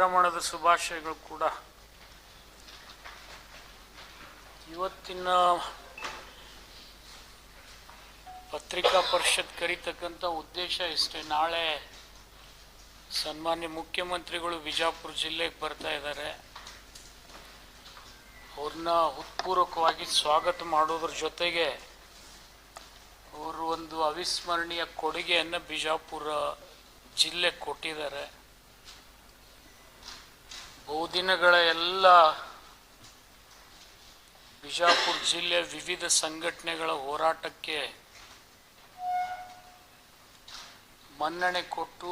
ಸಂಕ್ರಮಣದ ಶುಭಾಶಯಗಳು ಕೂಡ. ಇವತ್ತಿನ ಪತ್ರಿಕಾ ಪರಿಷತ್ ಕರೀತಕ್ಕಂಥ ಉದ್ದೇಶ ಇಷ್ಟೇ. ನಾಳೆ ಸನ್ಮಾನ್ಯ ಮುಖ್ಯಮಂತ್ರಿಗಳು ವಿಜಯಪುರ ಜಿಲ್ಲೆಗೆ ಬರ್ತಾ ಇದ್ದಾರೆ. ಅವ್ರನ್ನ ಹೃತ್ಪೂರ್ವಕವಾಗಿ ಸ್ವಾಗತ ಮಾಡೋದ್ರ ಜೊತೆಗೆ ಅವರು ಒಂದು ಅವಿಸ್ಮರಣೀಯ ಕೊಡುಗೆಯನ್ನು ಬಿಜಾಪುರ ಜಿಲ್ಲೆಗೆ ಕೊಟ್ಟಿದ್ದಾರೆ. ಬಹುದಿನಗಳ ಎಲ್ಲ ಬಿಜಾಪುರ ಜಿಲ್ಲೆಯ ವಿವಿಧ ಸಂಘಟನೆಗಳ ಹೋರಾಟಕ್ಕೆ ಮನ್ನಣೆ ಕೊಟ್ಟು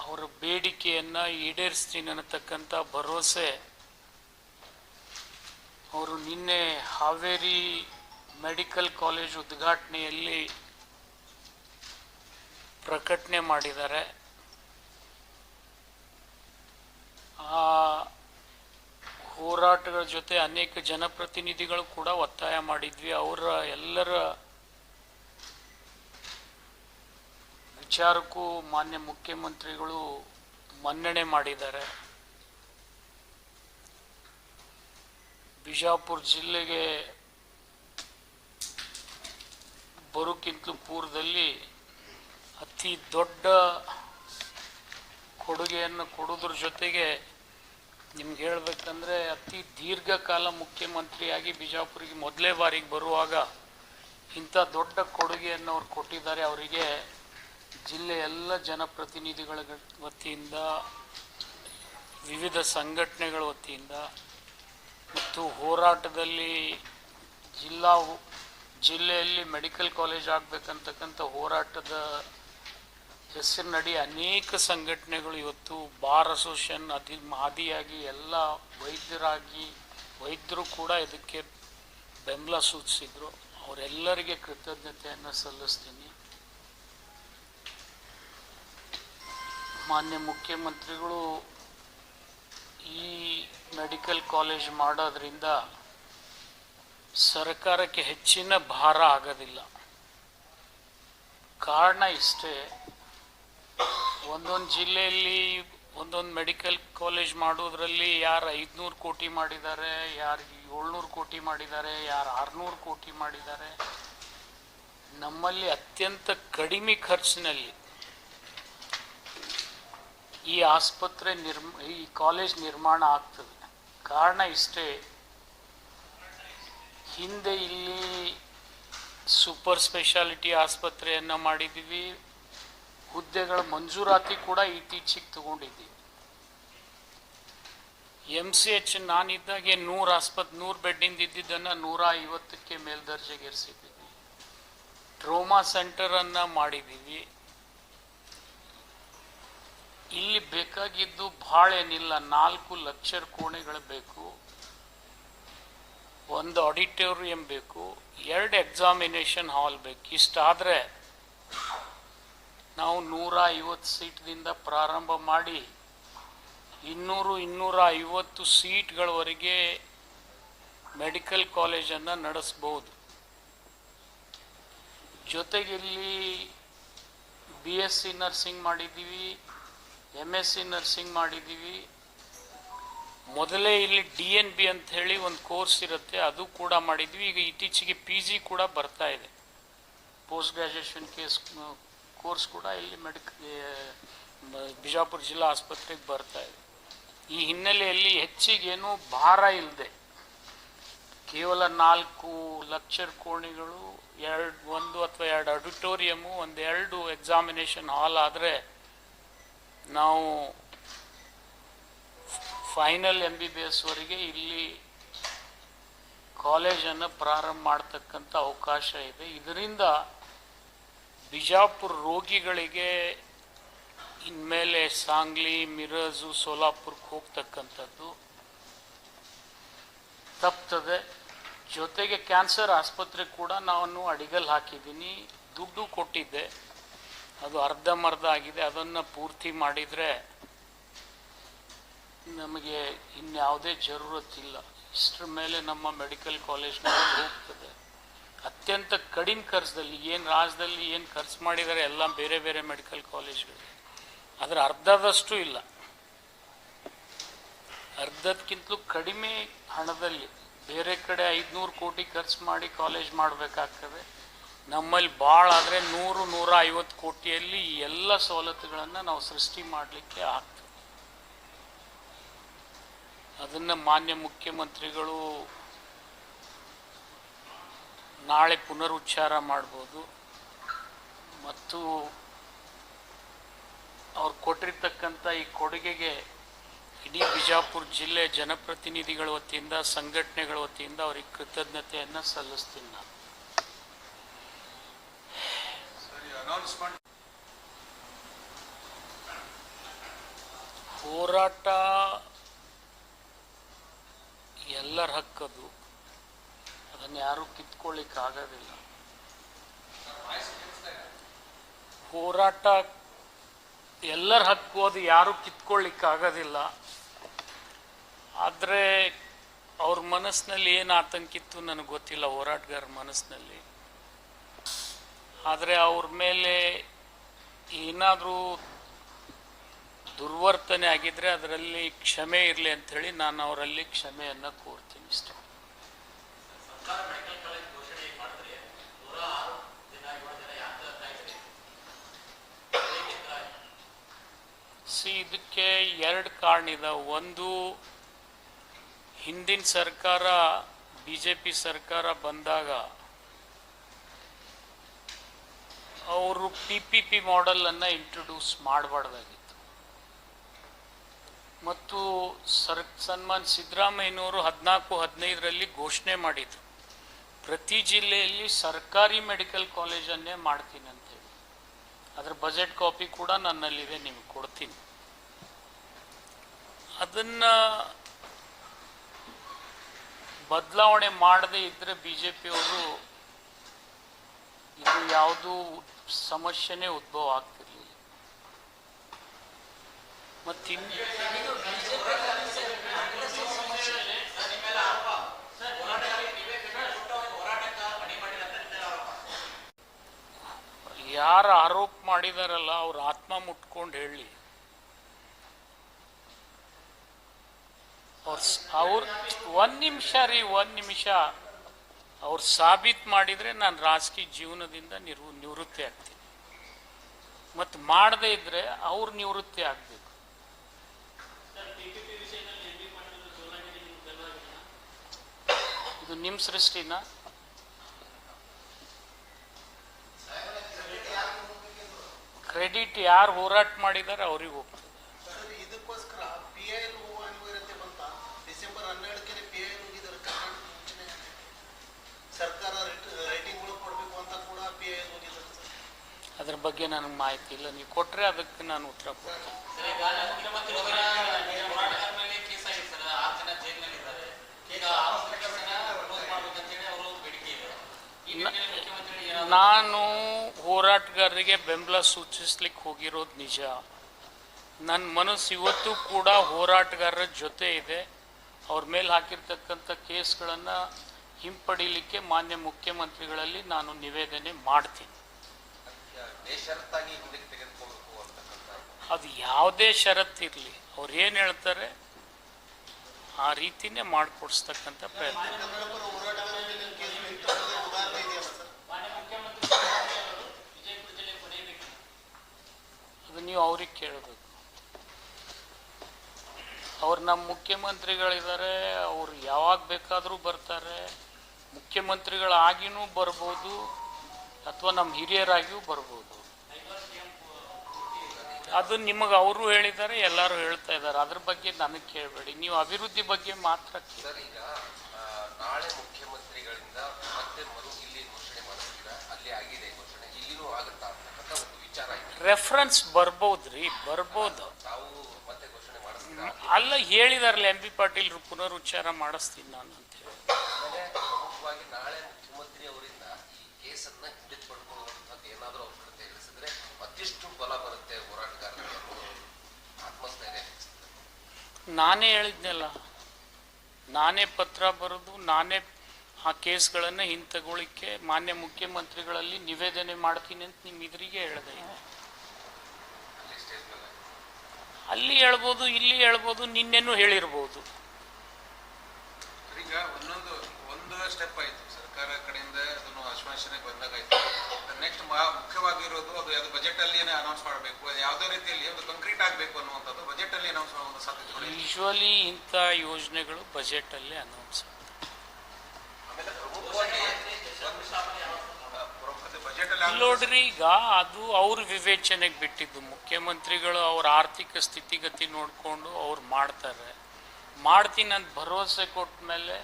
ಅವರ ಬೇಡಿಕೆಯನ್ನು ಈಡೇರಿಸ್ತೀನಿ ಅನ್ನತಕ್ಕಂಥ ಭರವಸೆ ಅವರು ನಿನ್ನೆ ಹಾವೇರಿ ಮೆಡಿಕಲ್ ಕಾಲೇಜ್ ಉದ್ಘಾಟನೆಯಲ್ಲಿ ಪ್ರಕಟಣೆ ಮಾಡಿದ್ದಾರೆ. ಆ ಹೋರಾಟಗಳ ಜೊತೆ ಅನೇಕ ಜನಪ್ರತಿನಿಧಿಗಳು ಕೂಡ ಒತ್ತಾಯ ಮಾಡಿದ್ವಿ. ಅವರ ಎಲ್ಲರ ವಿಚಾರಕ್ಕೂ ಮಾನ್ಯ ಮುಖ್ಯಮಂತ್ರಿಗಳು ಮನ್ನಣೆ ಮಾಡಿದ್ದಾರೆ. ಬಿಜಾಪುರ ಜಿಲ್ಲೆಗೆ ಬರೋಕ್ಕಿಂತಲೂ ಪೂರ್ವದಲ್ಲಿ ಅತಿ ದೊಡ್ಡ ಕೊಡುಗೆಯನ್ನು ಕೊಡೋದ್ರ ಜೊತೆಗೆ ನಿಮ್ಗೆ ಹೇಳಬೇಕಂದ್ರೆ ಅತಿ ದೀರ್ಘಕಾಲ ಮುಖ್ಯಮಂತ್ರಿಯಾಗಿ ಬಿಜಾಪುರಿಗೆ ಮೊದಲೇ ಬಾರಿಗೆ ಬರುವಾಗ ಇಂಥ ದೊಡ್ಡ ಕೊಡುಗೆಯನ್ನು ಅವ್ರು ಕೊಟ್ಟಿದ್ದಾರೆ. ಅವರಿಗೆ ಜಿಲ್ಲೆಯ ಎಲ್ಲ ಜನಪ್ರತಿನಿಧಿಗಳ ವತಿಯಿಂದ, ವಿವಿಧ ಸಂಘಟನೆಗಳ ವತಿಯಿಂದ ಮತ್ತು ಹೋರಾಟದಲ್ಲಿ ಜಿಲ್ಲೆಯಲ್ಲಿ ಮೆಡಿಕಲ್ ಕಾಲೇಜ್ ಆಗಬೇಕಂತಕ್ಕಂಥ ಹೋರಾಟದ ಹೆಸರಿನಡಿ ಅನೇಕ ಸಂಘಟನೆಗಳು ಇವತ್ತು ಬಾರ್ ಅಸೋಸಿಯೇಷನ್ ಆದಿಯಾಗಿ ಎಲ್ಲ ವೈದ್ಯರು ಕೂಡ ಇದಕ್ಕೆ ಬೆಂಬಲ ಸೂಚಿಸಿದ್ರು. ಅವರೆಲ್ಲರಿಗೆ ಕೃತಜ್ಞತೆಯನ್ನು ಸಲ್ಲಿಸ್ತೀನಿ. ಮಾನ್ಯ ಮುಖ್ಯಮಂತ್ರಿಗಳು ಈ ಮೆಡಿಕಲ್ ಕಾಲೇಜ್ ಮಾಡೋದ್ರಿಂದ ಸರ್ಕಾರಕ್ಕೆ ಹೆಚ್ಚಿನ ಭಾರ ಆಗೋದಿಲ್ಲ. ಕಾರಣ ಇಷ್ಟೇ, ಒಂದೊಂದು ಜಿಲ್ಲೆಯಲ್ಲಿ ಒಂದೊಂದು ಮೆಡಿಕಲ್ ಕಾಲೇಜ್ ಮಾಡೋದ್ರಲ್ಲಿ ಯಾರು 500 ಕೋಟಿ ಮಾಡಿದ್ದಾರೆ, ಯಾರು 700 ಕೋಟಿ ಮಾಡಿದ್ದಾರೆ, ಯಾರು 600 ಕೋಟಿ ಮಾಡಿದ್ದಾರೆ. ನಮ್ಮಲ್ಲಿ ಅತ್ಯಂತ ಕಡಿಮೆ ಖರ್ಚಿನಲ್ಲಿ ಈ ಆಸ್ಪತ್ರೆ ಈ ಕಾಲೇಜ್ ನಿರ್ಮಾಣ ಆಗ್ತದೆ. ಕಾರಣ ಇಷ್ಟೇ, ಹಿಂದೆ ಇಲ್ಲಿ ಸೂಪರ್ ಸ್ಪೆಷಾಲಿಟಿ ಆಸ್ಪತ್ರೆಯನ್ನು ಮಾಡಿದ್ದೀವಿ. ಹುದ್ದೆಗಳ ಮಂಜೂರಾತಿ ಕೂಡ ಇತ್ತೀಚೆಗೆ ತಗೊಂಡಿದ್ದೀವಿ. MCH ನಾನಿದ್ದಾಗೆ 100 ಬೆಡ್ಡಿಂದ ಇದ್ದಿದ್ದನ್ನು 150ಕ್ಕೆ ಮೇಲ್ದರ್ಜೆಗೇರಿಸಿದ್ದೀವಿ. ಟ್ರೋಮಾ ಸೆಂಟರನ್ನು ಮಾಡಿದ್ದೀವಿ. ಇಲ್ಲಿ ಬೇಕಾಗಿದ್ದು ಭಾಳ ಏನಿಲ್ಲ, 4 ಲೆಕ್ಚರ್ ಕೋಣೆಗಳು ಬೇಕು, 1 ಆಡಿಟೋರಿಯಂ ಬೇಕು, 2 ಎಕ್ಸಾಮಿನೇಷನ್ ಹಾಲ್ ಬೇಕು. ಇಷ್ಟಾದರೆ ನಾವು 150 ಸೀಟ್ದಿಂದ ಪ್ರಾರಂಭ ಮಾಡಿ 200-250 ಸೀಟ್ಗಳವರೆಗೆ ಮೆಡಿಕಲ್ ಕಾಲೇಜನ್ನು ನಡೆಸ್ಬೋದು. ಜೊತೆಗಿಲ್ಲಿ BSc ನರ್ಸಿಂಗ್ ಮಾಡಿದ್ದೀವಿ, MSc ನರ್ಸಿಂಗ್ ಮಾಡಿದ್ದೀವಿ. ಮೊದಲೇ ಇಲ್ಲಿ DNB ಅಂತ ಹೇಳಿ ಒಂದು ಕೋರ್ಸ್ ಇರುತ್ತೆ, ಅದು ಕೂಡ ಮಾಡಿದ್ವಿ. ಈಗ ಇತ್ತೀಚೆಗೆ PG ಕೂಡ ಬರ್ತಾ ಇದೆ, ಪೋಸ್ಟ್ ಗ್ರ್ಯಾಜುಯೇಷನ್ ಕೋರ್ಸ್ ಕೂಡ ಇಲ್ಲಿ ಬಿಜಾಪುರ ಜಿಲ್ಲಾ ಆಸ್ಪತ್ರೆಗೆ ಬರ್ತಾ ಇದೆ. ಈ ಹಿನ್ನೆಲೆಯಲ್ಲಿ ಹೆಚ್ಚಿಗೇನು ಭಾರ ಇಲ್ಲದೆ ಕೇವಲ 4 ಲೆಕ್ಚರ್ ಕೋಣೆಗಳು, 1 ಅಥವಾ 2 ಆಡಿಟೋರಿಯಮು, 2 ಎಕ್ಸಾಮಿನೇಷನ್ ಹಾಲ್ ಆದರೆ ನಾವು ಫೈನಲ್ MBBS ವರೆಗೆ ಇಲ್ಲಿ ಕಾಲೇಜನ್ನು ಪ್ರಾರಂಭ ಮಾಡ್ತಕ್ಕಂಥ ಅವಕಾಶ ಇದೆ. ಇದರಿಂದ ಬಿಜಾಪುರ ರೋಗಿಗಳಿಗೆ ಇನ್ಮೇಲೆ ಸಾಂಗ್ಲಿ, ಮಿರಜು, ಸೋಲಾಪುರಕ್ಕೆ ಹೋಗ್ತಕ್ಕಂಥದ್ದು ತಪ್ತದೆ. ಜೊತೆಗೆ ಕ್ಯಾನ್ಸರ್ ಆಸ್ಪತ್ರೆ ಕೂಡ ನಾನು ಅಡಿಗಲ್ ಹಾಕಿದ್ದೀನಿ, ದುಡ್ಡು ಕೊಟ್ಟಿದ್ದೆ, ಅದು ಅರ್ಧಂಬರ್ಧ ಆಗಿದೆ. ಅದನ್ನು ಪೂರ್ತಿ ಮಾಡಿದರೆ ನಮಗೆ ಇನ್ಯಾವುದೇ ಜರೂರತ್ತಿಲ್ಲ. ಇಷ್ಟರ ಮೇಲೆ ನಮ್ಮ ಮೆಡಿಕಲ್ ಕಾಲೇಜ್ನಲ್ಲಿ ಹೋಗ್ತದೆ. ಅತ್ಯಂತ ಕಡಿಮೆ ಖರ್ಚದಲ್ಲಿ, ಏನು ರಾಜ್ಯದಲ್ಲಿ ಏನು ಖರ್ಚು ಮಾಡಿದ್ದಾರೆ ಎಲ್ಲ ಬೇರೆ ಬೇರೆ ಮೆಡಿಕಲ್ ಕಾಲೇಜ್ಗಳು, ಅದರ ಅರ್ಧದಷ್ಟು ಇಲ್ಲ. ಇದ್ದದಕ್ಕಿಂತಲೂ ಕಡಿಮೆ ಹಣದಲ್ಲಿ ಬೇರೆ ಕಡೆ 500 ಕೋಟಿ ಖರ್ಚು ಮಾಡಿ ಕಾಲೇಜ್ ಮಾಡಬೇಕಾಗ್ತದೆ. ನಮ್ಮಲ್ಲಿ ಭಾಳ ಆದರೆ 100-150 ಕೋಟಿಯಲ್ಲಿ ಈ ಎಲ್ಲ ಸವಲತ್ತುಗಳನ್ನು ನಾವು ಸೃಷ್ಟಿ ಮಾಡಲಿಕ್ಕೆ ಆಗ್ತದೆ. ಅದನ್ನು ಮಾನ್ಯ ಮುಖ್ಯಮಂತ್ರಿಗಳು ನಾಳೆ ಪುನರುಚ್ಚಾರ ಮಾಡ್ಬೋದು ಮತ್ತು ಅವ್ರು ಕೊಟ್ಟಿರ್ತಕ್ಕಂಥ ಈ ಕೊಡುಗೆಗೆ ಇಡೀ ಬಿಜಾಪುರ ಜಿಲ್ಲೆ ಜನಪ್ರತಿನಿಧಿಗಳ ವತಿಯಿಂದ, ಸಂಘಟನೆಗಳ ವತಿಯಿಂದ ಅವರಿಗೆ ಕೃತಜ್ಞತೆಯನ್ನು ಸಲ್ಲಿಸ್ತೀನಿ ನಾನು. ಹೋರಾಟ ಎಲ್ಲರ ಹಕ್ಕದು, ಅದನ್ನು ಯಾರೂ ಕಿತ್ಕೊಳ್ಳಿಕ್ಕೆ ಆಗೋದಿಲ್ಲ. ಹೋರಾಟ ಎಲ್ಲರ ಹಕ್ಕು, ಅದು ಯಾರೂ ಕಿತ್ಕೊಳ್ಳಿಕ್ಕೆ ಆಗೋದಿಲ್ಲ. ಆದರೆ ಅವ್ರ ಮನಸ್ಸಿನಲ್ಲಿ ಏನು ಆತಂಕಿತ್ತು ನನಗೆ ಗೊತ್ತಿಲ್ಲ, ಹೋರಾಟಗಾರ ಮನಸ್ಸಿನಲ್ಲಿ. ಆದರೆ ಅವ್ರ ಮೇಲೆ ಏನಾದರೂ ದುರ್ವರ್ತನೆ ಆಗಿದ್ರೆ ಅದರಲ್ಲಿ ಕ್ಷಮೆ ಇರಲಿ ಅಂಥೇಳಿ ನಾನು ಅವರಲ್ಲಿ ಕ್ಷಮೆಯನ್ನು ಕೋರ್ತೀನಿ ಇಷ್ಟೇ. ಇದಕ್ಕೆ ಎರಡು ಕಾರಣ ಇದಾವೆ. ಒಂದು, ಹಿಂದಿನ ಸರ್ಕಾರ BJP ಸರ್ಕಾರ ಬಂದಾಗ ಅವರು PPP ಮಾಡೆಲನ್ನು ಇಂಟ್ರೊಡ್ಯೂಸ್ ಮಾಡಬಾರ್ದಾಗಿತ್ತು ಮತ್ತು ಸನ್ಮಾನ್ ಸಿದ್ದರಾಮಯ್ಯನವರು 14-15ರಲ್ಲಿ ಘೋಷಣೆ ಮಾಡಿದ್ರು, ಪ್ರತಿ ಜಿಲ್ಲೆಯಲ್ಲಿ ಸರ್ಕಾರಿ ಮೆಡಿಕಲ್ ಕಾಲೇಜನ್ನೇ ಮಾಡ್ತೀನಿ ಅಂತೇಳಿ. ಅದರ ಬಜೆಟ್ ಕಾಪಿ ಕೂಡ ನನ್ನಲ್ಲಿದೆ, ನಿಮಗೆ ಕೊಡ್ತೀನಿ. ಅದನ್ನು ಬದಲಾವಣೆ ಮಾಡದೇ ಇದ್ದರೆ BJPಯವರು ಇದು ಯಾವುದೂ ಸಮಸ್ಯೆನೇ ಉದ್ಭವ ಆಗ್ತಿರಲಿಲ್ಲ. ಯಾರು ಆರೋಪ ಮಾಡಿದಾರಲ್ಲ ಅವ್ರ ಆತ್ಮ ಮುಟ್ಕೊಂಡು ಹೇಳಿ. ಅವ್ರು ಒಂದು ನಿಮಿಷ ಅವ್ರು ಸಾಬೀತು ಮಾಡಿದರೆ ನಾನು ರಾಜಕೀಯ ಜೀವನದಿಂದ ನಿವೃತ್ತಿ ಆಗ್ತೀನಿ. ಮತ್ತು ಮಾಡದೇ ಇದ್ದರೆ ಅವ್ರು ನಿವೃತ್ತಿ ಆಗಬೇಕು. ಇದು ನಿಮ್ಮ ಸೃಷ್ಟಿನ? ಕ್ರೆಡಿಟ್ ಯಾರು ಹೋರಾಟ ಮಾಡಿದ್ದಾರೆ ಅವ್ರಿಗೆ ಹೋಗ್ತದೆ. ಅದ್ರ ಬಗ್ಗೆ ನನಗೆ ಮಾಹಿತಿ ಇಲ್ಲ, ನೀವು ಕೊಟ್ಟರೆ ಅದಕ್ಕೆ ನಾನು ಉತ್ತರ ಕೊಡ್ತೀನಿ. ನಾನು ಹೋರಾಟಗಾರರಿಗೆ ಬೆಂಬಲ ಸೂಚಿಸ್ಲಿಕ್ಕೆ ಹೋಗಿರೋದು ನಿಜ. ನನ್ನ ಮನಸ್ಸು ಇವತ್ತು ಕೂಡ ಹೋರಾಟಗಾರರ ಜೊತೆ ಇದೆ. ಅವ್ರ ಮೇಲೆ ಹಾಕಿರ್ತಕ್ಕಂಥ ಕೇಸ್ಗಳನ್ನು ಹಿಂಪಡೀಲಿಕ್ಕೆ ಮಾನ್ಯ ಮುಖ್ಯಮಂತ್ರಿಗಳಲ್ಲಿ ನಾನು ನಿವೇದನೆ ಮಾಡ್ತೀನಿ. ಅದು ಯಾವುದೇ ಷರತ್ತಿರಲಿ, ಅವ್ರು ಏನು ಹೇಳ್ತಾರೆ ಆ ರೀತಿನೇ ಮಾಡಿಕೊಡಿಸ್ತಕ್ಕಂಥ ಪ್ರಯತ್ನ. ಅದು ನೀವು ಅವ್ರಿಗೆ ಕೇಳಬೇಕು. ಅವ್ರು ನಮ್ಮ ಮುಖ್ಯಮಂತ್ರಿಗಳಿದ್ದಾರೆ, ಅವ್ರು ಯಾವಾಗ ಬೇಕಾದರೂ ಬರ್ತಾರೆ. ಮುಖ್ಯಮಂತ್ರಿಗಳಾಗಿಯೂ ಬರ್ಬೋದು ಅಥವಾ ನಮ್ಮ ಹಿರಿಯರಾಗಿಯೂ ಬರ್ಬೋದು. ಅದು ನಿಮಗೆ ಅವರು ಹೇಳಿದ್ದಾರೆ, ಎಲ್ಲರೂ ಹೇಳ್ತಾ ಇದ್ದಾರೆ. ಅದ್ರ ಬಗ್ಗೆ ನನಗೆ ಕೇಳಬೇಡಿ, ನೀವು ಅಭಿವೃದ್ಧಿ ಬಗ್ಗೆ ಮಾತ್ರ ಕೇಳಿ. ನಾಳೆ ಮುಖ್ಯಮಂತ್ರಿಗಳಿಂದ ಮತ್ತೆ ಮರು ಇಲ್ಲಿ ಘೋಷಣೆ ಮಾಡ್ತೀರಾ? ಅಲ್ಲಿ ಆಗಿದೆ ಘೋಷಣೆ, ಇಲ್ಲಿನೂ ಆಗುತ್ತಾ ಅಂತ ಒಂದು ವಿಚಾರ ಇದೆ. ರೆಫರೆನ್ಸ್ ಬರ್ಬೋದ್ರಿ, ಬರ್ಬೋದು. ತಾವು ಮತ್ತೆ ಘೋಷಣೆ ಮಾಡಿಸ್ತೀರಾ? ಅಲ್ಲ, ಹೇಳಿದಾರಲ್ಲ MB ಪಾಟೀಲ್ ಪುನರುಚ್ಚಾರ ಮಾಡಿಸ್ತೀನಿ ನಾನು ಅಂತ ಹೇಳಿ. ಪ್ರಮುಖವಾಗಿ ನಾಳೆ ಮುಖ್ಯಮಂತ್ರಿ ಅವರಿಂದ ಈ ಕೇಸನ್ನ ಹಿಂದಕ್ಕೆ ಪಡ್ಕೊಳ್ಳುವಂಥದ್ದು ಏನಾದರೂ ಅವ್ರ ಕಡೆ ತಿಳಿಸಿದ್ರೆ ಮತ್ತಿಷ್ಟು ಬಲ ಬರುತ್ತೆ ಹೋರಾಟಗಾರರಿಗೆ, ಆತ್ಮಸ್ಥೈರ್ಯ. ನಾನೇ ಹೇಳಿದ್ನಲ್ಲ, ನಾನೇ ಪತ್ರ ಬರೆದು ನಾನೇ ಆ ಕೇಸ್ಗಳನ್ನು ಹಿಂತೆಗೊಳ್ಳಿಕ್ಕೆ ಮಾನ್ಯ ಮುಖ್ಯಮಂತ್ರಿಗಳಲ್ಲಿ ನಿವೇದನೆ ಮಾಡ್ತೀನಿ ಅಂತ ನಿಮ್ಮ ಎದುರಿಗೆ ಹೇಳಿದೆ. ಅಲ್ಲಿ ಹೇಳ್ಬೋದು, ಇಲ್ಲಿ ಹೇಳ್ಬೋದು, ನಿನ್ನೆನೂ ಹೇಳಿರ್ಬೋದು. ಈಗ ಒಂದು ಸ್ಟೆಪ್ ಆಯ್ತು ಸರ್ಕಾರ ಕಡೆಯಿಂದ ಅದನ್ನು ಆಶ್ವಾಸನೆ ಬಂದಾಗಾಯ್ತು. ನೆಕ್ಸ್ಟ್ ಮುಖ್ಯವಾಗಿರೋದು ಅದು ಬಜೆಟ್ ಅಲ್ಲಿ ಅನೌನ್ಸ್ ಮಾಡಬೇಕು, ಅದು ಯಾವುದೇ ರೀತಿಯಲ್ಲಿ ಅದು ಕಂಕ್ರೀಟ್ ಆಗಬೇಕು ಅನ್ನುವಂಥದ್ದು ಬಜೆಟ್ ಅಲ್ಲಿ ಅನೌನ್ಸ್ ಮಾಡುವ ಸಾಧ್ಯತೆಗಳು. ಯೂಶ್ವಲಿ ಇಂಥ ಯೋಜನೆಗಳು ಬಜೆಟ್ ಅಲ್ಲಿ ಅನೌನ್ಸ್ ನೋಡ್ರಿ. ಈಗ ಅದು ಅವ್ರ ವಿವೇಚನೆಗೆ ಬಿಟ್ಟಿದ್ದು. ಮುಖ್ಯಮಂತ್ರಿಗಳು ಅವ್ರ ಆರ್ಥಿಕ ಸ್ಥಿತಿಗತಿ ನೋಡಿಕೊಂಡು ಅವ್ರು ಮಾಡ್ತೀನಿ ಅಂತ ಭರವಸೆ ಕೊಟ್ಟ ಮೇಲೆ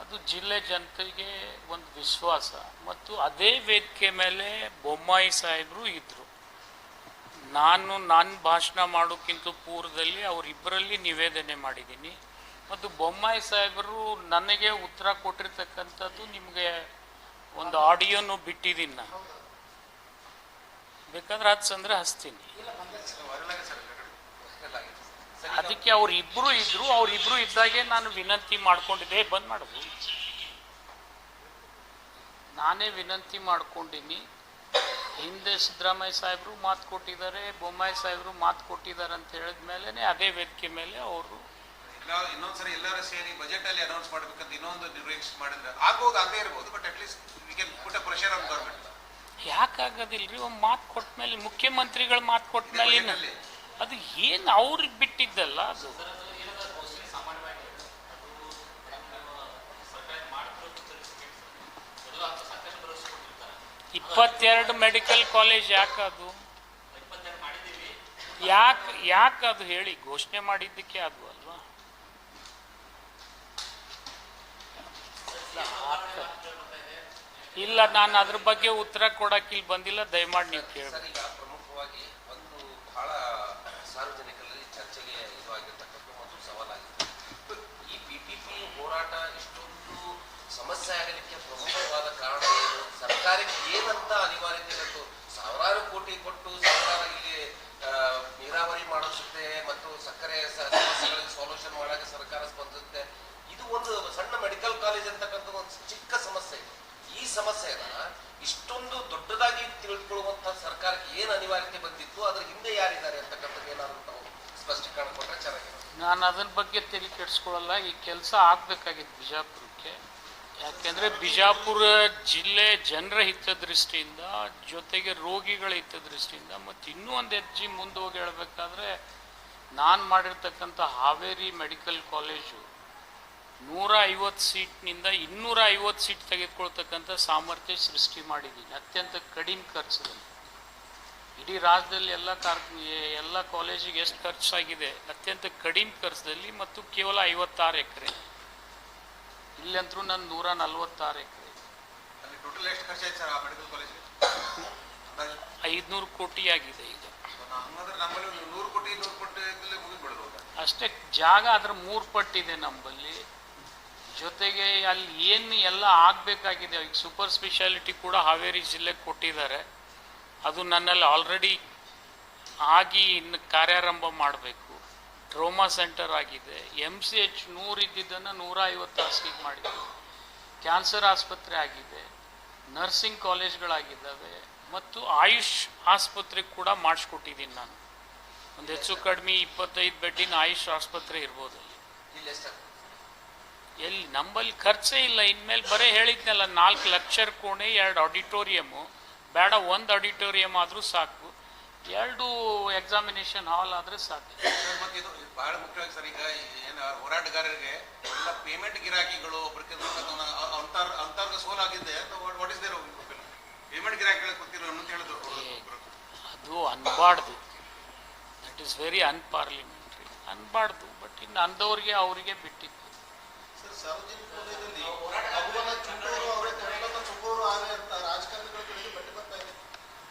ಅದು ಜಿಲ್ಲೆ ಜನತೆಗೆ ಒಂದು ವಿಶ್ವಾಸ. ಮತ್ತು ಅದೇ ವೇದಿಕೆ ಮೇಲೆ ಬೊಮ್ಮಾಯಿ ಸಾಹೇಬರು ಇದ್ದರು. ನನ್ನ ಭಾಷಣ ಮಾಡೋಕ್ಕಿಂತ ಪೂರ್ವದಲ್ಲಿ ಅವರಿಬ್ಬರಲ್ಲಿ ನಿವೇದನೆ ಮಾಡಿದ್ದೀನಿ. ಮತ್ತು ಬೊಮ್ಮಾಯಿ ಸಾಹೇಬರು ನನಗೆ ಉತ್ತರ ಕೊಟ್ಟಿರ್ತಕ್ಕಂಥದ್ದು ನಿಮಗೆ ಒಂದು ಆಡಿಯೋನು ಬಿಟ್ಟಿದ್ದೀನಿ. ನಾನು ಬೇಕಾದ್ರೆ ಹಚ್ಚಂದ್ರೆ ಹಚ್ತೀನಿ. ಅದಕ್ಕೆ ಅವರಿಬ್ಬರು ಇದ್ದಾಗೆ ನಾನು ವಿನಂತಿ ಮಾಡ್ಕೊಂಡಿದ್ದೆ. ಬಂದ್ ಮಾಡೋದು ನಾನೇ ವಿನಂತಿ ಮಾಡ್ಕೊಂಡಿನಿ. ಹಿಂದೆ ಸಿದ್ದರಾಮಯ್ಯ ಸಾಹೇಬರು ಮಾತು ಕೊಟ್ಟಿದ್ದಾರೆ, ಬೊಮ್ಮಾಯಿ ಸಾಹೇಬರು ಮಾತು ಕೊಟ್ಟಿದ್ದಾರೆ ಅಂತ ಹೇಳಿದ ಮೇಲೆ ಅದೇ ವೇದಿಕೆ ಮೇಲೆ ಅವರು ಇನ್ನೊಂದ್ಸರಿ ಎಲ್ಲರೂ ಸೇರಿ ಬಜೆಟ್ ಅಲ್ಲಿ ಅನೌನ್ಸ್ ಮಾಡಬೇಕಂತ ಇನ್ನೊಂದು ರಿಕ್ವೆಸ್ಟ್ ಮಾಡಿದ್ರೆ ಆಗ್ಬೋದು, ಆಗದೇ ಇರಬಹುದು. But at least we can put a pressure on government. ಯಾಕಾಗೋದಿಲ್ರಿ? ಒಂದು ಮಾತು ಕೊಟ್ಟ ಮೇಲೆ, ಮುಖ್ಯಮಂತ್ರಿಗಳು ಮಾತು ಕೊಟ್ಟ ಮೇಲೆ ಅದು ಏನು ಅವ್ರಿಗೆ ಬಿಟ್ಟಿದ್ದಲ್ಲ. ಅದು 22 ಮೆಡಿಕಲ್ ಕಾಲೇಜ್ ಯಾಕದು ಯಾಕದು ಹೇಳಿ? ಘೋಷಣೆ ಮಾಡಿದ್ದಕ್ಕೆ ಅದು ಅಲ್ವಾ? ಇಲ್ಲ, ನಾನು ಅದ್ರ ಬಗ್ಗೆ ಉತ್ತರ ಕೊಡಕ್ಕೆ ಇಲ್ಲಿ ಬಂದಿಲ್ಲ. ದಯಮಾಡಿ ನೀವು ಕೇಳಿ. ಪ್ರಮುಖವಾಗಿ ಒಂದು ಬಹಳ ಸಾರ್ವಜನಿಕರಲ್ಲಿ ಚರ್ಚೆಗೆ ಇದಾಗಿರ್ತಕ್ಕಂಥ ಒಂದು ಸವಾಲಾಗಿತ್ತು. ಈ PPP ಹೋರಾಟ ಇಷ್ಟೊಂದು ಸಮಸ್ಯೆ ಆಗಲಿಕ್ಕೆ ಪ್ರಮುಖವಾದ ಕಾರಣ ಏನು? ಸರ್ಕಾರಕ್ಕೆ ಏನಂತ ಅನಿವಾರ್ಯತೆ ಇತ್ತು? ಸಾವಿರಾರು ಕೋಟಿ ಕೊಟ್ಟು ಸರ್ಕಾರ ಇಲ್ಲಿ ನೀರಾವರಿ ಮಾಡಿಸುತ್ತೆ ಮತ್ತು ಸಕ್ಕರೆ ಸಮಸ್ಯೆಗಳಿಗೆ ಸೊಲ್ಯೂಷನ್ ಮಾಡಕ್ಕೆ ಸರ್ಕಾರ ಸ್ಪಂದಿಸುತ್ತೆ. ಇದು ಒಂದು ಸಣ್ಣ ಮೆಡಿಕಲ್ ಕಾಲೇಜ್ ಅಂತಕ್ಕಂಥ ಒಂದು ಚಿಕ್ಕ ಸಮಸ್ಯೆ. ಈ ಸಮಸ್ಯೆನ ಇಷ್ಟೊಂದು ದೊಡ್ಡದಾಗಿ ತಿಳ್ಕೊಳ್ಳುವಂತ ಸರ್ಕಾರಕ್ಕೆ ಏನು ಅನಿವಾರ್ಯತೆ ಬಂದಿತ್ತು, ಅದ್ರ ಹಿಂದೆ ಯಾರಿದ್ದಾರೆ ಅಂತಕ್ಕಂಥದ್ದು ಏನಾದ್ರು ನಾವು ಸ್ಪಷ್ಟೀಕರಣ ಕೊಟ್ಟರೆ ಚೆನ್ನಾಗಿದೆ. ನಾನು ಅದರ ಬಗ್ಗೆ ತಲೆ ಕೆಡಿಸ್ಕೊಳ್ಳಲ್ಲ. ಈ ಕೆಲಸ ಆಗ್ಬೇಕಾಗಿತ್ತು ಬಿಜಾಪುರಕ್ಕೆ. ಯಾಕೆಂದ್ರೆ ಬಿಜಾಪುರ ಜಿಲ್ಲೆ ಜನರ ಹಿತದೃಷ್ಟಿಯಿಂದ, ಜೊತೆಗೆ ರೋಗಿಗಳ ಹಿತದೃಷ್ಟಿಯಿಂದ, ಮತ್ತು ಇನ್ನೂ ಒಂದು ಹೆಜ್ಜೆ ಮುಂದೆ ಹೋಗಿ ಹೇಳಬೇಕಾದ್ರೆ, ನಾನು ಮಾಡಿರ್ತಕ್ಕಂಥ ಹಾವೇರಿ ಮೆಡಿಕಲ್ ಕಾಲೇಜು 150 ಸೀಟ್ನಿಂದ 250 ಸೀಟ್ ತೆಗೆದುಕೊಳ್ತಕ್ಕಂಥ ಸಾಮರ್ಥ್ಯ ಸೃಷ್ಟಿ ಮಾಡಿದ್ದೀನಿ ಅತ್ಯಂತ ಕಡಿಮೆ ಖರ್ಚದಲ್ಲಿ. ಇಡೀ ರಾಜ್ಯದಲ್ಲಿ ಎಲ್ಲ ಕಾಲೇಜಿಗೆ ಎಷ್ಟು ಖರ್ಚಾಗಿದೆ ಅತ್ಯಂತ ಕಡಿಮೆ ಖರ್ಚದಲ್ಲಿ, ಮತ್ತು ಕೇವಲ 56 ಎಕರೆ. ಇಲ್ಲಂತರೂ ನನ್ನ 146 ಎಕರೆ. ಟೋಟಲ್ ಎಷ್ಟು ಖರ್ಚಾಯ್ತು ಸರ್ ಆ ಮೆಡಿಕಲ್ ಕಾಲೇಜ್ಗೆ? 500 ಕೋಟಿ ಆಗಿದೆ ಈಗ. ನಮ್ಮಲ್ಲಿ 100 ಕೋಟಿ ಮುಗಿದ್ಬಿಡ್ಬೋದು ಅಷ್ಟೇ. ಜಾಗ ಅದ್ರ 3 ಪಟ್ಟಿದೆ ನಮ್ಮಲ್ಲಿ. ಜೊತೆಗೆ ಅಲ್ಲಿ ಏನು ಎಲ್ಲ ಆಗಬೇಕಾಗಿದೆ. ಈಗ ಸೂಪರ್ ಸ್ಪೆಷಾಲಿಟಿ ಕೂಡ ಹಾವೇರಿ ಜಿಲ್ಲೆಗೆ ಕೊಟ್ಟಿದ್ದಾರೆ. ಅದು ನನ್ನಲ್ಲಿ ಆಲ್ರೆಡಿ ಆಗಿ ಇನ್ನು ಕಾರ್ಯಾರಂಭ ಮಾಡಬೇಕು. ಟ್ರೋಮಾ ಸೆಂಟರ್ ಆಗಿದೆ. MCH 100 ಇದ್ದಿದ್ದನ್ನು 150 ಹಾಸಿಗೆ ಮಾಡಿದೆ. ಕ್ಯಾನ್ಸರ್ ಆಸ್ಪತ್ರೆ ಆಗಿದೆ. ನರ್ಸಿಂಗ್ ಕಾಲೇಜ್ಗಳಾಗಿದ್ದಾವೆ. ಮತ್ತು ಆಯುಷ್ ಆಸ್ಪತ್ರೆ ಕೂಡ ಮಾಡಿಸ್ಕೊಟ್ಟಿದ್ದೀನಿ ನಾನು. ಒಂದು ಹೆಚ್ಚು ಕಡಿಮೆ 25 ಬೆಡ್ಡಿನ ಆಯುಷ್ ಆಸ್ಪತ್ರೆ ಇರ್ಬೋದು ಅಲ್ಲಿ. ಎಲ್ಲಿ ನಮ್ಮಲ್ಲಿ ಖರ್ಚೇ ಇಲ್ಲ. ಇನ್ಮೇಲೆ ಬರೀ ಹೇಳಿದ್ನಲ್ಲ, 4 ಲಕ್ಷ ಕೋಣೆ, 2 ಆಡಿಟೋರಿಯಮು ಬೇಡ, 1 ಆಡಿಟೋರಿಯಂ ಆದರೂ ಸಾಕು, 2 ಎಕ್ಸಾಮಿನೇಷನ್ ಹಾಲ್ ಆದರೆ ಸಾಕು. ಮತ್ತು ಇದು ಬಹಳ ಮುಖ್ಯವಾಗಿ ಸರ್, ಈಗ ಏನು ಹೋರಾಟಗಾರರಿಗೆ ಎಲ್ಲ ಪೇಮೆಂಟ್ ಗಿರಾಕಿಗಳು ಅಂತರ್ಗ ಸೋಲಾಗಿದೆ. ವಾಟ್ ಇಸ್ ದೇರ್ ಪೇಮೆಂಟ್ ಗಿರಾಕಿಗಳು ಗೊತ್ತಿರೋ ಅಂತ ಹೇಳಿದ್ರು. ಅದು ಅನ್ಬಾರ್ದು. That is very unparliamentary. ಅನ್ಬಾರ್ದು. ಬಟ್ ಇನ್ನು ಅಂದವ್ರಿಗೆ ಅವರಿಗೆ ಬಿಟ್ಟಿತ್ತು. ಸಾರ್ವಜನಿಕ ವಲಯದಲ್ಲಿ ಭಗವಾನ ಚುಂಬೂರು ಅವರೇ ತೊಡಗನ್ನ ಚುಂಬೂರು ಆನೆ ಅಂತ ರಾಜಕಾರಣಿಗಳ ಕಡೆಗೆ ಬೆಟ್ಟು ಬರ್ತಾ ಇದೆ.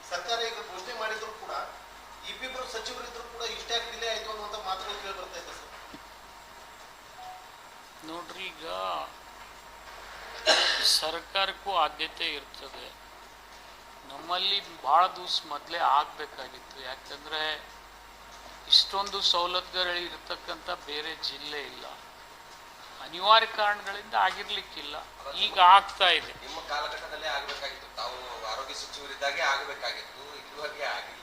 ಸರ್ಕಾರ ಈಗ ಘೋಷಣೆ ಮಾಡಿದ್ರು ಕೂಡ ಇಬ್ಬಿಬ್ಬರು ಸಚಿವರಿದ್ರು ಕೂಡ ಇಷ್ಟಾಗಿ ಡಿಲೇ ಆಯಿತು ಅನ್ನುವಂಥ ಮಾತುಗಳು ಕೇಳಿ ಬರ್ತಾ ಇದೆ ಸರ್. ನೋಡ್ರಿ, ಈಗ ಸರ್ಕಾರಕ್ಕೂ ಆದ್ಯತೆ ಇರ್ತದೆ. ನಮ್ಮಲ್ಲಿ ಭಾಳ ದಿವಸ ಮೊದಲೇ ಆಗಬೇಕಾಗಿತ್ತು. ಯಾಕಂದರೆ ಇಷ್ಟೊಂದು ಸವಲತ್ತುಗಳು ಇರತಕ್ಕಂಥ ಬೇರೆ ಜಿಲ್ಲೆ ಇಲ್ಲ. ಅನಿವಾರ್ಯ ಕಾರಣಗಳಿಂದ ಆಗಿರ್ಲಿಕ್ಕಿಲ್ಲ. ಈಗ ಆಗ್ತಾ ಇದೆ. ನಿಮ್ಮ ಕಾಲಘಟ್ಟದಲ್ಲೇ ಆಗಬೇಕಾಗಿತ್ತು. ತಾವು ಆರೋಗ್ಯ ಸಚಿವರಿದ್ದಾಗೆ ಆಗಬೇಕಾಗಿತ್ತು. ಇದುವರೆಗೆ ಆಗಿಲ್ಲ.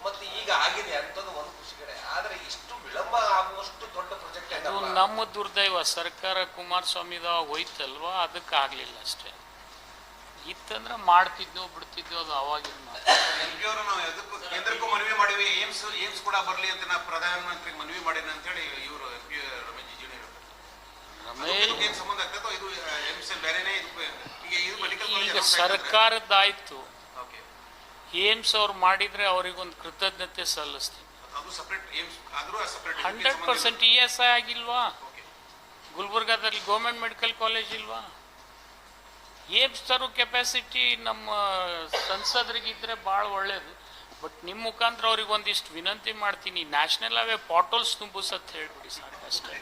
ಮತ್ತೆ ಈಗ ಆಗಿದೆ ಅಂತದ್ದು ಒಂದು ಖುಷಿ ಕಡೆ. ಆದರೆ ಇಷ್ಟು ವಿಳಂಬ ಆಗುವಷ್ಟು ದೊಡ್ಡ ಪ್ರಾಜೆಕ್ಟ್ ನಮ್ಮ ದುರ್ದೈವ ಸರ್ಕಾರ ಕುಮಾರಸ್ವಾಮಿದ ಹೋಯ್ತಲ್ವಾ, ಅದಕ್ಕೆ ಆಗಲಿಲ್ಲ ಅಷ್ಟೇ. ಇತ್ತಂದ್ರೆ ಮಾಡ್ತಿದ್ವು ಬಿಡ್ತಿದ್ವು, ಅದು ಅವಾಗಿನ ಮಾತು. ಎಂ.ಪಿ. ಅವರು ನಾವು ಎದಕ್ಕೂ ಕೇಂದ್ರಕ್ಕೂ ಮನವಿ ಮಾಡಿವಿ, ಏಮ್ಸ್ ಕೂಡ ಬರಲಿ ಅಂತ ನಾ ಪ್ರಧಾನಮಂತ್ರಿಗೆ ಮನವಿ ಮಾಡಿನ ಅಂತ ಹೇಳಿ ಇವರು ಎಂ.ಪಿ. ರಮೇಶ್ ಜಿಗಜಿಣಗಿ ರಮೇಶ್ ಏನು ಸಂಬಂಧ ಆಗ್ತದೋ ಇದು ಏಮ್ಸ್ ಬೇರೆನೇ ಇದಕ್ಕೂ ಈಗ ಇದು ಮೆಡಿಕಲ್ ಈಗ ಸರ್ಕಾರದ್ದಾಯ್ತು, ಓಕೆ ಏಮ್ಸ್ ಅವ್ರು ಮಾಡಿದ್ರೆ ಅವ್ರಿಗೊಂದು ಕೃತಜ್ಞತೆ ಸಲ್ಲಿಸ್ತೀನಿ. ಅದು ಸಪ್ರೇಟ್ ಏಮ್ಸ್ ಆದರೂ ಸಪ್ರೇಟ್ 100% ESI ಆಗಿಲ್ವಾ? ಓಕೆ ಗುಲ್ಬರ್ಗಾದಲ್ಲಿ ಗೌರ್ಮೆಂಟ್ ಮೆಡಿಕಲ್ ಕಾಲೇಜ್ ಇಲ್ವಾ? ಏಮ್ಸ್ ತರೋ ಕೆಪಾಸಿಟಿ ನಮ್ಮ ಸಂಸದರಿಗಿದ್ರೆ ಭಾಳ ಒಳ್ಳೇದು. ಬಟ್ ನಿಮ್ಮ ಮುಖಾಂತರ ಅವ್ರಿಗೆ ಒಂದಿಷ್ಟು ವಿನಂತಿ ಮಾಡ್ತೀನಿ, ನ್ಯಾಷನಲ್ ಹೈವೇ ಪಾಟೋಲ್ಸ್ ತುಂಬಿಸತ್ ಹೇಳ್ಬಿಡಿ ಸಾಕು ಅಷ್ಟೇ.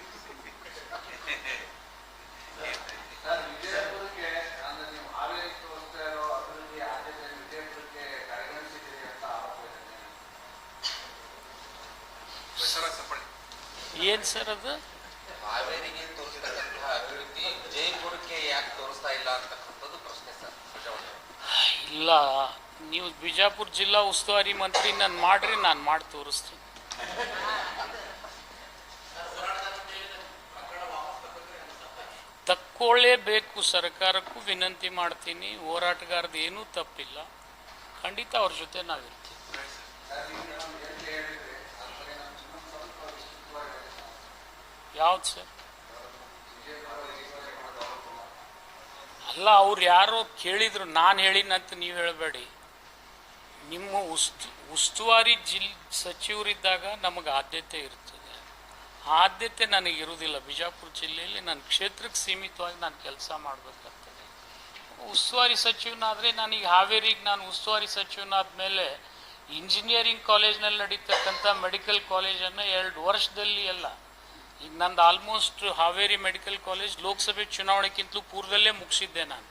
ಏನ್ ಸರ್ ಅದು? ಹಾವೇರಿಗೆ ತೋರಿಸಿದಂತಹ ಅಭಿವೃದ್ಧಿ ವಿಜಯಪುರಕ್ಕೆ ಯಾಕೆ ತೋರಿಸ್ತಾ ಇಲ್ಲ ಅಂತಕ್ಕಂಥದ್ದು ಪ್ರಶ್ನೆ ಸರ್. ಇಲ್ಲ, ನೀವು ಬಿಜಾಪುರ ಜಿಲ್ಲಾ ಉಸ್ತುವಾರಿ ಮಂತ್ರಿ ನಾನು ಮಾಡ್ರಿ, ನಾನು ಮಾಡಿ ತೋರಿಸ್ತೀನಿ. ತಕ್ಕೊಳ್ಳೇಬೇಕು, ಸರ್ಕಾರಕ್ಕೂ ವಿನಂತಿ ಮಾಡ್ತೀನಿ. ಹೋರಾಟಗಾರದ್ದು ಏನೂ ತಪ್ಪಿಲ್ಲ, ಖಂಡಿತ ಅವ್ರ ಜೊತೆ ನಾವಿರ್ತೀವಿ. ಯಾವ್ದು ಸರ್? ಅಲ್ಲ, ಅವ್ರು ಯಾರೋ ಕೇಳಿದ್ರು, ನಾನು ಹೇಳಿನಂತ ನೀವು ಹೇಳಬೇಡಿ. ನಿಮ್ಮ ಉಸ್ತುವಾರಿ ಸಚಿವರಿದ್ದಾಗ ನಮಗೆ ಆದ್ಯತೆ ಇರ್ತದೆ. ಆದ್ಯತೆ ನನಗಿರುವುದಿಲ್ಲ. ಬಿಜಾಪುರ ಜಿಲ್ಲೆಯಲ್ಲಿ ನನ್ನ ಕ್ಷೇತ್ರಕ್ಕೆ ಸೀಮಿತವಾಗಿ ನಾನು ಕೆಲಸ ಮಾಡಬೇಕಾಗ್ತದೆ. ಉಸ್ತುವಾರಿ ಸಚಿವನಾದರೆ ನನಗೆ ಹಾವೇರಿಗೆ ನಾನು ಉಸ್ತುವಾರಿ ಸಚಿವನಾದ ಮೇಲೆ ಇಂಜಿನಿಯರಿಂಗ್ ಕಾಲೇಜ್ನಲ್ಲಿ ನಡೀತಕ್ಕಂಥ ಮೆಡಿಕಲ್ ಕಾಲೇಜನ್ನು 2 ವರ್ಷದಲ್ಲಿ ಎಲ್ಲ, ಈಗ ನಂದು ಆಲ್ಮೋಸ್ಟ್ ಹಾವೇರಿ ಮೆಡಿಕಲ್ ಕಾಲೇಜ್ ಲೋಕಸಭೆ ಚುನಾವಣೆಗಿಂತಲೂ ಪೂರ್ವದಲ್ಲೇ ಮುಗಿಸಿದ್ದೆ ನಾನು.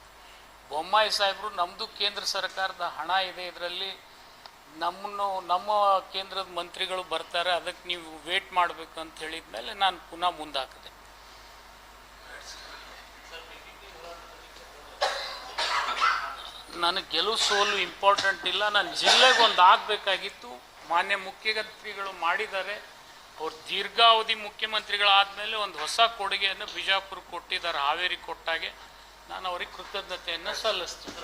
ಬೊಮ್ಮಾಯಿ ಸಾಹೇಬರು ನಮ್ಮದು ಕೇಂದ್ರ ಸರ್ಕಾರದ ಹಣ ಇದೆ, ಇದರಲ್ಲಿ ನಮ್ಮ ಕೇಂದ್ರದ ಮಂತ್ರಿಗಳು ಬರ್ತಾರೆ, ಅದಕ್ಕೆ ನೀವು ವೇಟ್ ಮಾಡಬೇಕು ಅಂತ ಹೇಳಿದ ಮೇಲೆ ನಾನು ಪುನಃ ಮುಂದಾಕಿದೆ. ನನಗೆ ಗೆಲುವು ಸೋಲು ಇಂಪಾರ್ಟೆಂಟ್ ಇಲ್ಲ, ನನ್ನ ಜಿಲ್ಲೆಗೆ ಒಂದು ಆಗಬೇಕಾಗಿತ್ತು. ಮಾನ್ಯ ಮುಖ್ಯಮಂತ್ರಿಗಳು ಮಾಡಿದ್ದಾರೆ. ಅವ್ರು ದೀರ್ಘಾವಧಿ ಮುಖ್ಯಮಂತ್ರಿಗಳಾದಮೇಲೆ ಒಂದು ಹೊಸ ಕೊಡುಗೆಯನ್ನು ಬಿಜಾಪುರ ಕೊಟ್ಟಿದ್ದಾರೆ, ಹಾವೇರಿ ಕೊಟ್ಟಾಗೆ ನಾನು ಅವ್ರಿಗೆ ಕೃತಜ್ಞತೆಯನ್ನು ಸಲ್ಲಿಸ್ತೀನಿ.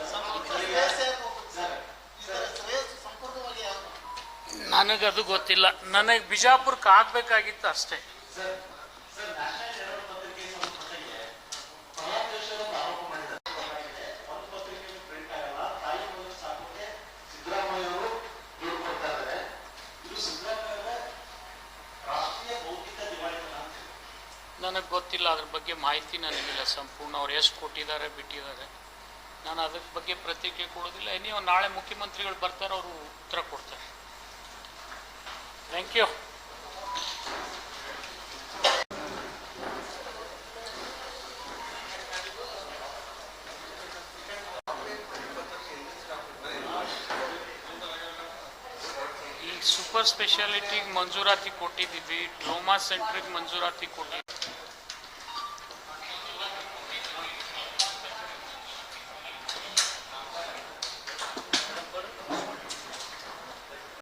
ನನಗದು ಗೊತ್ತಿಲ್ಲ, ನನಗೆ ಬಿಜಾಪುರಕ್ಕೆ ಆಗಬೇಕಾಗಿತ್ತು ಅಷ್ಟೇ. ನನಗೆ ಗೊತ್ತಿಲ್ಲ, ಅದ್ರ ಬಗ್ಗೆ ಮಾಹಿತಿ ನನಗಿಲ್ಲ ಸಂಪೂರ್ಣ. ಅವ್ರು ಎಷ್ಟು ಕೊಟ್ಟಿದ್ದಾರೆ ಬಿಟ್ಟಿದ್ದಾರೆ, ನಾನು ಅದ್ರ ಬಗ್ಗೆ ಪ್ರತಿಕ್ರಿಯೆ ಕೊಡೋದಿಲ್ಲ. ನೀವು ನಾಳೆ ಮುಖ್ಯಮಂತ್ರಿಗಳು ಬರ್ತಾರೆ, ಅವರು ಉತ್ತರ ಕೊಡ್ತಾರೆ. Thank you. ಈ ಸೂಪರ್ ಸ್ಪೆಷಾಲಿಟಿಗೆ ಮಂಜೂರಾತಿ ಕೊಟ್ಟಿದ್ದೀವಿ, ಟ್ರೋಮಾ ಸೆಂಟ್ರಿಗೆ ಮಂಜೂರಾತಿ ಕೊಟ್ಟಿದ್ದೀವಿ.